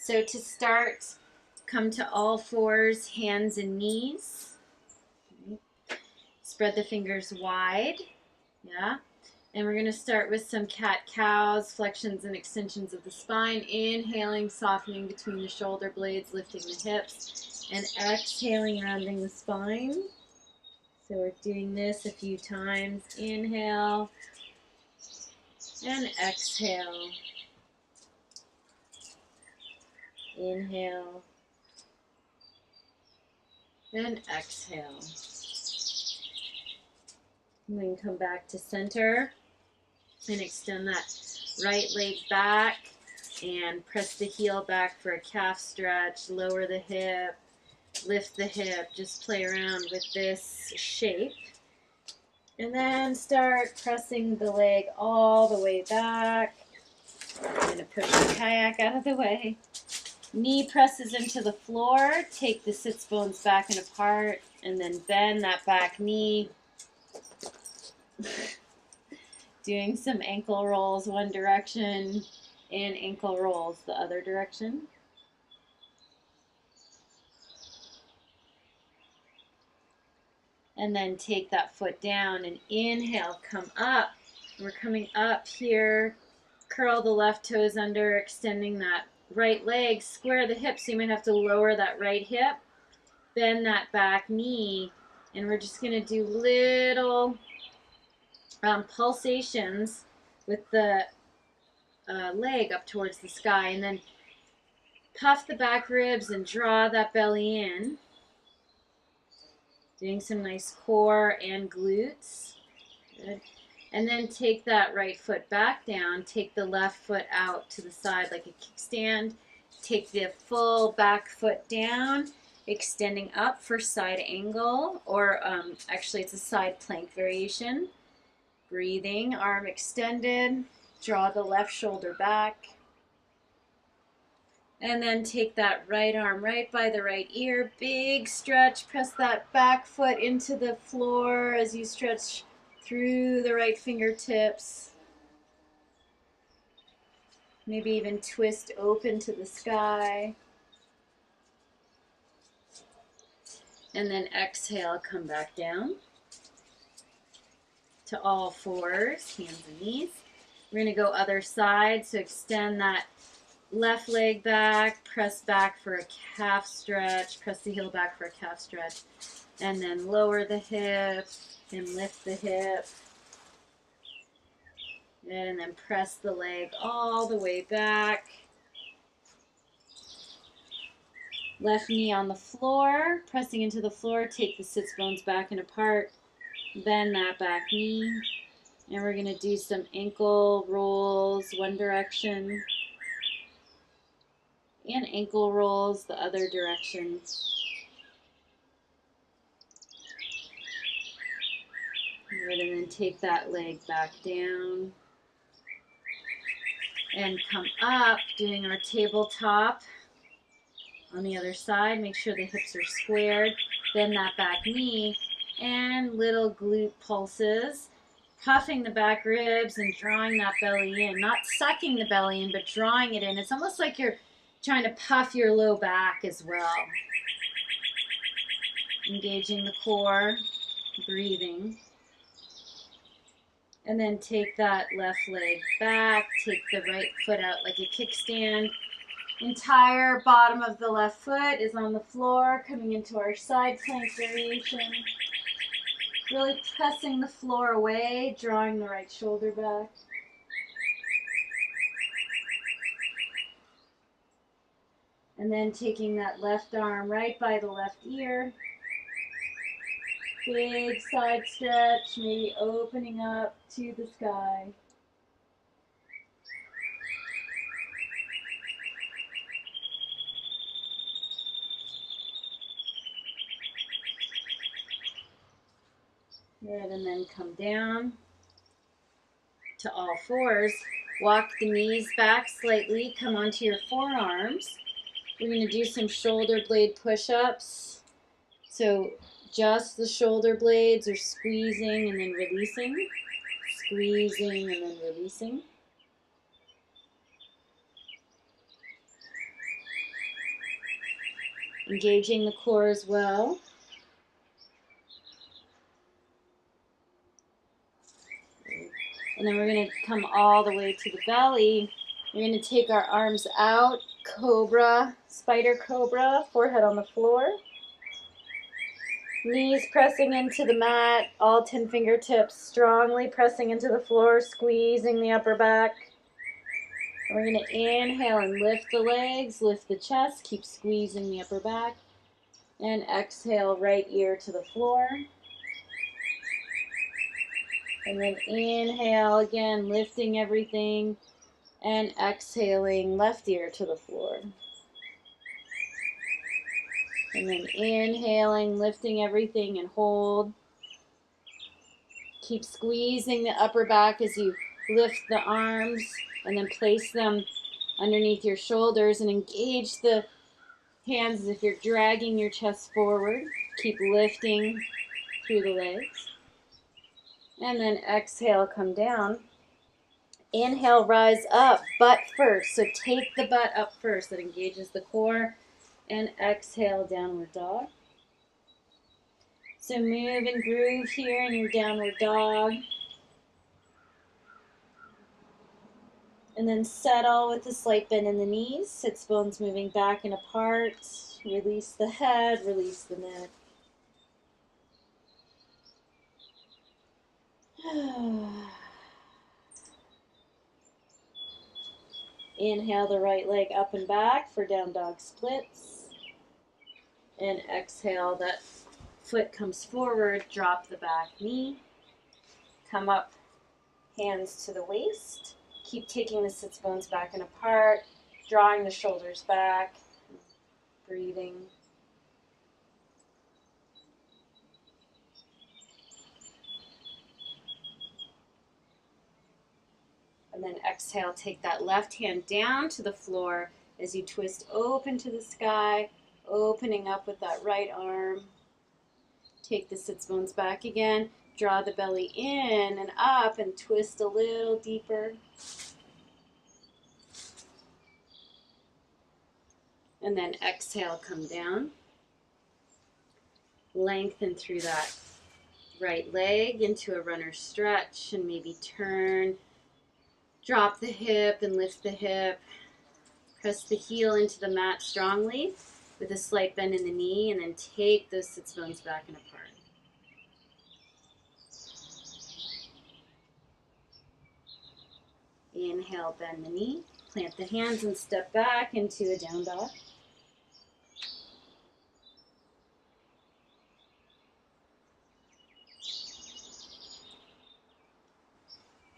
So to start, come to all fours, hands and knees. Spread the fingers wide. Yeah. And we're going to start with some cat-cows, flexions and extensions of the spine. Inhaling, softening between the shoulder blades, lifting the hips. And exhaling, rounding the spine. So we're doing this a few times. Inhale and exhale. Inhale and exhale. And then come back to center and extend that right leg back and press the heel back for a calf stretch. Lower the hip, lift the hip. Just play around with this shape. And then start pressing the leg all the way back. I'm going to push the kayak out of the way. Knee presses into the floor. Take the sits bones back and apart, and then bend that back knee. Doing some ankle rolls one direction and ankle rolls the other direction. And then take that foot down and inhale, come up. We're coming up here. Curl the left toes under, extending that right leg. Square the hips, so you might have to lower that right hip. Bend that back knee. And we're just going to do little pulsations with the leg up towards the sky. And then puff the back ribs and draw that belly in. Doing some nice core and glutes. Good. And then take that right foot back down. Take the left foot out to the side like a kickstand. Take the full back foot down, extending up for side angle, or actually it's a side plank variation. Breathing, arm extended. Draw the left shoulder back. And then take that right arm right by the right ear. Big stretch. Press that back foot into the floor as you stretch through the right fingertips. Maybe even twist open to the sky. And then exhale, come back down to all fours, hands and knees. We're going to go other side, so extend that left leg back, press back for a calf stretch, press the heel back for a calf stretch, and then lower the hip and lift the hip. And then press the leg all the way back. Left knee on the floor, pressing into the floor, take the sits bones back and apart, bend that back knee. And we're going to do some ankle rolls one direction and ankle rolls the other direction. Good, and then take that leg back down. And come up, doing our tabletop on the other side. Make sure the hips are squared. Bend that back knee and little glute pulses. Puffing the back ribs and drawing that belly in. Not sucking the belly in, but drawing it in. It's almost like you're trying to puff your low back as well. Engaging the core, breathing. And then take that left leg back, take the right foot out like a kickstand. Entire bottom of the left foot is on the floor, coming into our side plank variation. Really pressing the floor away, drawing the right shoulder back. And then taking that left arm right by the left ear. Big side stretch, maybe opening up to the sky. Good, and then come down to all fours. Walk the knees back slightly, come onto your forearms. We're going to do some shoulder blade push-ups. So just the shoulder blades are squeezing and then releasing. Squeezing and then releasing. engaging the core as well. And then we're going to come all the way to the belly. We're going to take our arms out, Cobra, spider cobra, forehead on the floor. Knees pressing into the mat, all 10 fingertips strongly pressing into the floor, squeezing the upper back. And we're going to inhale and lift the legs, lift the chest, keep squeezing the upper back. And exhale, right ear to the floor. And then inhale again, lifting everything. And exhaling, left ear to the floor. And then inhaling, lifting everything and hold. Keep squeezing the upper back as you lift the arms and then place them underneath your shoulders and engage the hands as if you're dragging your chest forward. Keep lifting through the legs. And then exhale, come down. Inhale, rise up, butt first. So take the butt up first. That engages the core. And exhale, downward dog. So move and groove here in your downward dog. And then settle with a slight bend in the knees. Sits bones moving back and apart. Release the head, release the neck. Inhale the right leg up and back for down dog splits. And exhale, that foot comes forward, drop the back knee. Come up, hands to the waist. Keep taking the sits bones back and apart, drawing the shoulders back, breathing. And then exhale, take that left hand down to the floor as you twist open to the sky, opening up with that right arm. Take the sits bones back again, draw the belly in and up and twist a little deeper. And then exhale, come down. Lengthen through that right leg into a runner stretch and maybe turn. Drop the hip and lift the hip. Press the heel into the mat strongly with a slight bend in the knee and then take those sits bones back and apart. Inhale, bend the knee. Plant the hands and step back into a down dog.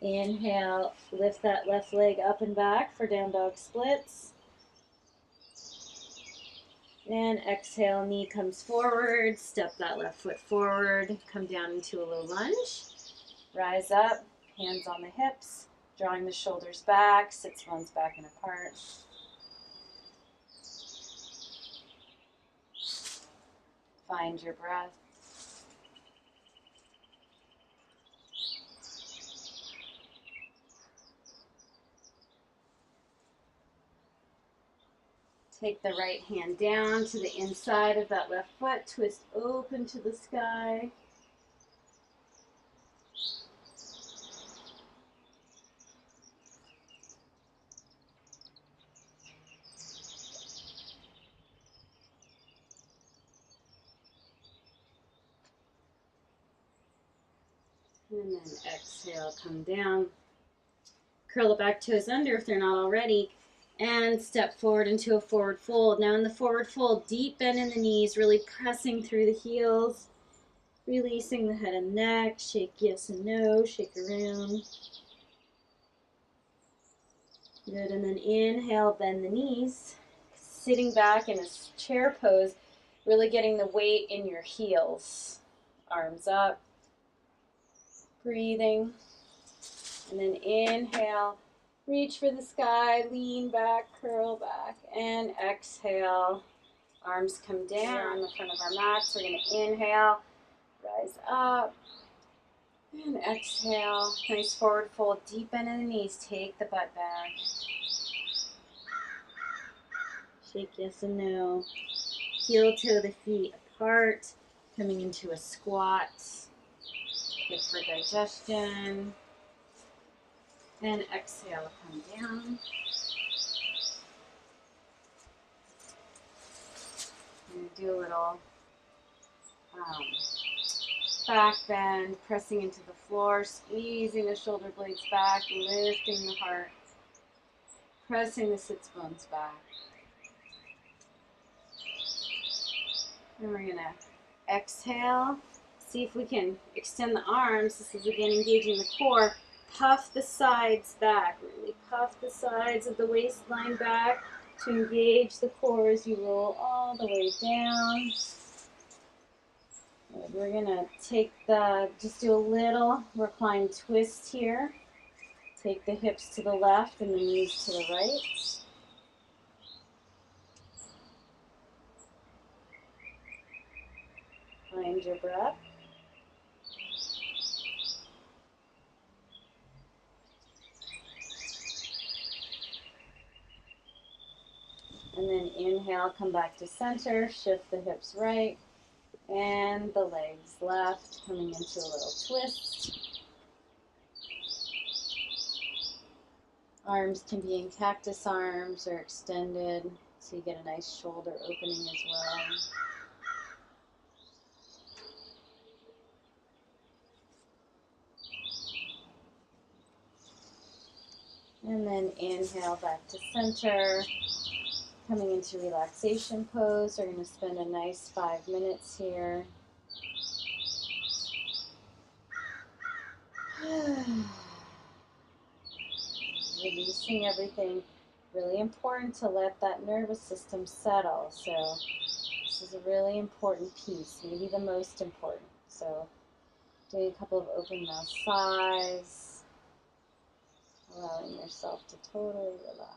Inhale, lift that left leg up and back for down dog splits. And exhale, knee comes forward, step that left foot forward, come down into a low lunge. Rise up, hands on the hips, drawing the shoulders back, sits bones back and apart. Find your breath. Take the right hand down to the inside of that left foot, twist open to the sky. And then exhale, come down. Curl the back toes under if they're not already. And step forward into a forward fold. Now in the forward fold, deep bend in the knees, really pressing through the heels. Releasing the head and neck. Shake yes and no. Shake around. Good. And then inhale, bend the knees. Sitting back in a chair pose, really getting the weight in your heels. Arms up. Breathing. And then inhale. Reach for the sky, lean back, curl back, and exhale. Arms come down on the front of our mats. We're going to inhale, rise up, and exhale. Nice forward fold, deep bend in the knees. Take the butt back. Shake yes and no. Heel toe the feet apart, coming into a squat. Good for digestion. And exhale, come down. I'm going to do a little back bend, pressing into the floor, squeezing the shoulder blades back, lifting the heart, pressing the sits bones back. And we're going to exhale. See if we can extend the arms. This is again engaging the core. Puff the sides back. Really puff the sides of the waistline back to engage the core as you roll all the way down. Good. We're going to just do a little recline twist here. Take the hips to the left and the knees to the right. Find your breath. And then inhale, come back to center, shift the hips right, and the legs left, coming into a little twist. Arms can be in cactus arms or extended, so you get a nice shoulder opening as well. And then inhale back to center. Coming into relaxation pose. We're going to spend a nice 5 minutes here. Releasing everything. Really important to let that nervous system settle. So this is a really important piece, maybe the most important. So doing a couple of open mouth sighs, allowing yourself to totally relax.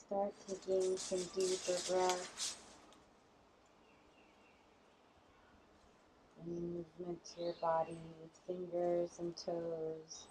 Start taking some deeper breaths. Any movement to your body with fingers and toes,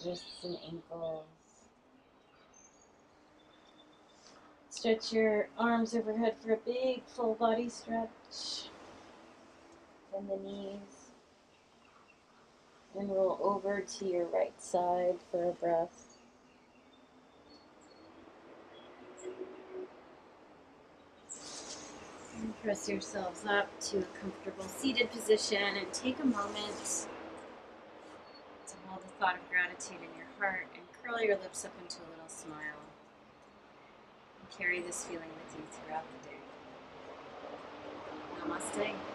wrists and ankles. Stretch your arms overhead for a big full body stretch. Bend the knees. And roll over to your right side for a breath. And press yourselves up to a comfortable seated position and take a moment to hold the thought of gratitude in your heart and curl your lips up into a little smile. And carry this feeling with you throughout the day. Namaste.